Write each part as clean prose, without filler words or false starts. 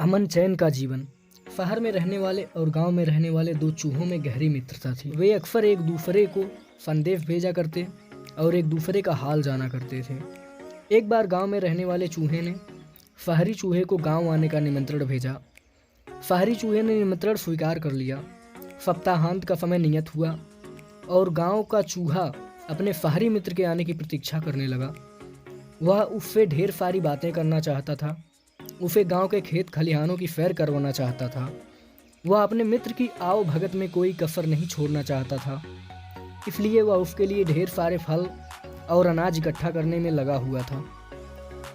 अमन चैन का जीवन। शहर में रहने वाले और गांव में रहने वाले दो चूहों में गहरी मित्रता थी। वे अक्सर एक दूसरे को संदेश भेजा करते और एक दूसरे का हाल जाना करते थे। एक बार गांव में रहने वाले चूहे ने शहरी चूहे को गांव आने का निमंत्रण भेजा। शहरी चूहे ने निमंत्रण स्वीकार कर लिया। सप्ताहांत का समय नियत हुआ और गांव का चूहा अपने शहरी मित्र के आने की प्रतीक्षा करने लगा। वह उससे ढेर सारी बातें करना चाहता था। उसे गांव के खेत खलिहानों की सैर करवाना चाहता था। वह अपने मित्र की आओ भगत में कोई कसर नहीं छोड़ना चाहता था। इसलिए वह उसके लिए ढेर सारे फल और अनाज इकट्ठा करने में लगा हुआ था।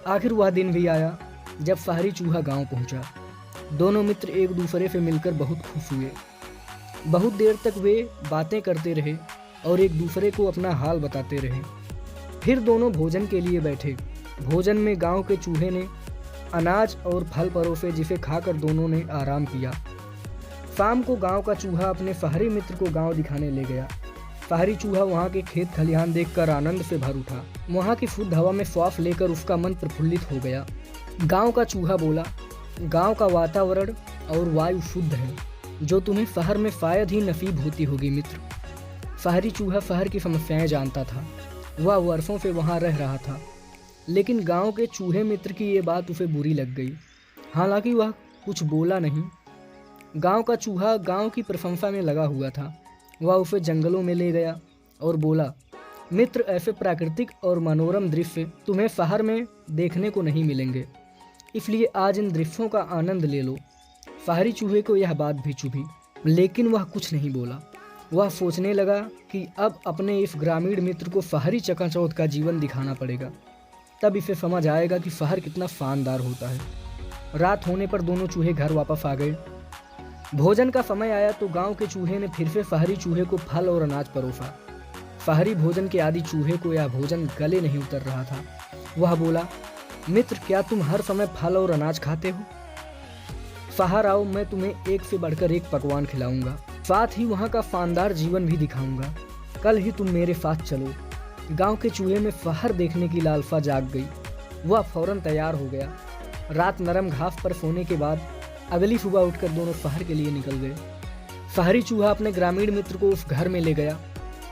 आखिर वह दिन भी आया जब शहरी चूहा गांव पहुंचा। दोनों मित्र एक दूसरे से मिलकर बहुत खुश हुए। बहुत देर तक वे बातें करते रहे और एक दूसरे को अपना हाल बताते रहे। फिर दोनों भोजन के लिए बैठे। भोजन में गांव के चूहे ने अनाज और फल परोसे, जिसे खाकर दोनों ने आराम किया। शाम को गांव का चूहा अपने शहरी मित्र को गांव दिखाने ले गया। शहरी चूहा वहां के खेत खलिहान देखकर आनंद से भर उठा। वहां की शुद्ध हवा में श्वास लेकर उसका मन प्रफुल्लित हो गया। गांव का चूहा बोला, गांव का वातावरण और वायु शुद्ध है, जो तुम्हें शहर में शायद ही नसीब होती होगी मित्र। शहरी चूहा शहर की समस्याएं जानता था। वह वर्षों से वहां रह रहा था, लेकिन गांव के चूहे मित्र की ये बात उसे बुरी लग गई। हालांकि वह कुछ बोला नहीं। गांव का चूहा गांव की प्रशंसा में लगा हुआ था। वह उसे जंगलों में ले गया और बोला, मित्र, ऐसे प्राकृतिक और मनोरम दृश्य तुम्हें शहर में देखने को नहीं मिलेंगे, इसलिए आज इन दृश्यों का आनंद ले लो। शहरी चूहे को यह बात भी चुभी, लेकिन वह कुछ नहीं बोला। वह सोचने लगा कि अब अपने इस ग्रामीण मित्र को शहरी चकाचौंध का जीवन दिखाना पड़ेगा, तब इसे समझ आएगा कि शहर कितना शानदार होता है। रात होने पर दोनों चूहे घर वापस आ गए। भोजन का समय आया तो गांव के चूहे ने फिर से शहरी चूहे को फल और अनाज परोसा। शहरी भोजन के आदि चूहे को यह भोजन गले नहीं उतर रहा था। वह बोला, मित्र, क्या तुम हर समय फल और अनाज खाते हो? शहर आओ, मैं तुम्हें एक से बढ़कर एक पकवान खिलाऊंगा, साथ ही वहाँ का शानदार जीवन भी दिखाऊंगा। कल ही तुम मेरे साथ चलो। गांव के चूहे में शहर देखने की लालसा जाग गई। वह फौरन तैयार हो गया। रात नरम घास पर सोने के बाद अगली सुबह उठकर दोनों शहर के लिए निकल गए। शहरी चूहा अपने ग्रामीण मित्र को उस घर में ले गया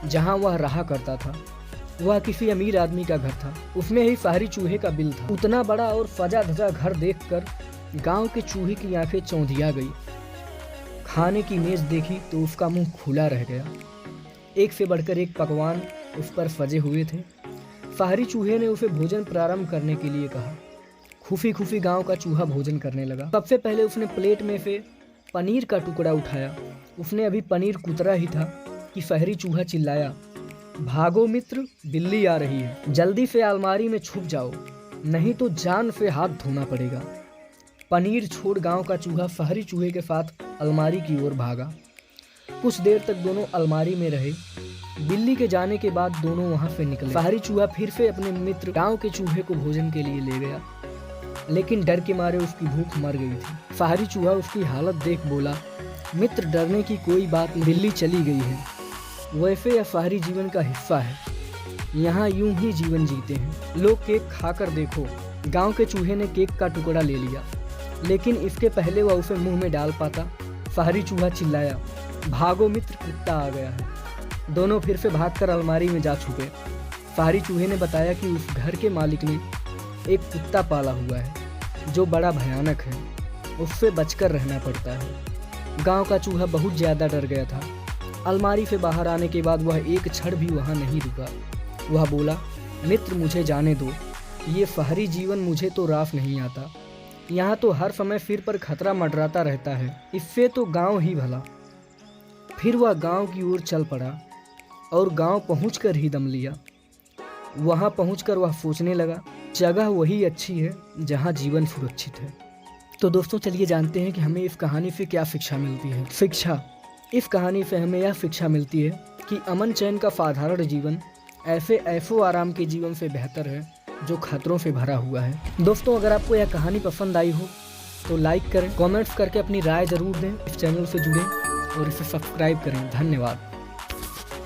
जहां वह रहा करता था। वह किसी अमीर आदमी का घर था। उसमें ही शहरी चूहे का बिल था। उतना बड़ा और सजा धजा घर देखकर गांव के चूहे की आंखें चौंधिया गई। खाने की मेज देखी तो उसका मुंह खुला रह गया। एक से बढ़कर एक पकवान उस पर सजे हुए थे। शहरी चूहे ने उसे भोजन प्रारंभ करने के लिए कहा। खुफी खुफी गांव का चूहा भोजन करने लगा। सबसे पहले उसने प्लेट में से पनीर का टुकड़ा उठाया। उसने अभी पनीर कुतरा ही था कि शहरी चूहा चिल्लाया, भागो मित्र, बिल्ली आ रही है। जल्दी से अलमारी में छुप जाओ, नहीं तो जान से हाथ धोना पड़ेगा। पनीर छोड़ गांव का चूहा शहरी चूहे के साथ अलमारी की ओर भागा। कुछ देर तक दोनों अलमारी में रहे। बिल्ली के जाने के बाद दोनों वहां से निकले। शहरी चूहा फिर से अपने मित्र गांव के चूहे को भोजन के लिए ले गया, लेकिन डर के मारे उसकी भूख मर गई थी। शहरी चूहा उसकी हालत देख बोला, मित्र, डरने की कोई बात नहीं, बिल्ली चली गई है। वैसे यह शहरी जीवन का हिस्सा है, यहाँ यूं ही जीवन जीते हैं। लोग केक खाकर देखो। गांव के चूहे ने केक का टुकड़ा ले लिया, लेकिन इसके पहले वह उसे मुंह में डाल पाता, शहरी चूहा चिल्लाया, भागो मित्र, कुत्ता आ गया है। दोनों फिर से भागकर अलमारी में जा छुपे। शहरी चूहे ने बताया कि उस घर के मालिक ने एक कुत्ता पाला हुआ है जो बड़ा भयानक है, उससे बचकर रहना पड़ता है। गांव का चूहा बहुत ज़्यादा डर गया था। अलमारी से बाहर आने के बाद वह एक क्षण भी वहां नहीं रुका। वह बोला, मित्र, मुझे जाने दो, ये शहरी जीवन मुझे तो रास नहीं आता। यहाँ तो हर समय सिर पर खतरा मंडराता रहता है, इससे तो गाँव ही भला। फिर वह गांव की ओर चल पड़ा और गांव पहुंचकर ही दम लिया। वहां पहुंचकर वह सोचने लगा, जगह वही अच्छी है जहां जीवन सुरक्षित है। तो दोस्तों, चलिए जानते हैं कि हमें इस कहानी से क्या शिक्षा मिलती है। शिक्षा, इस कहानी से हमें यह शिक्षा मिलती है कि अमन चैन का साधारण जीवन ऐसे ऐशो आराम के जीवन से बेहतर है जो खतरों से भरा हुआ है। दोस्तों, अगर आपको यह कहानी पसंद आई हो तो लाइक करें, कमेंट्स करके अपनी राय जरूर दें। इस चैनल से जुड़ें और इसे सब्सक्राइब करें। धन्यवाद।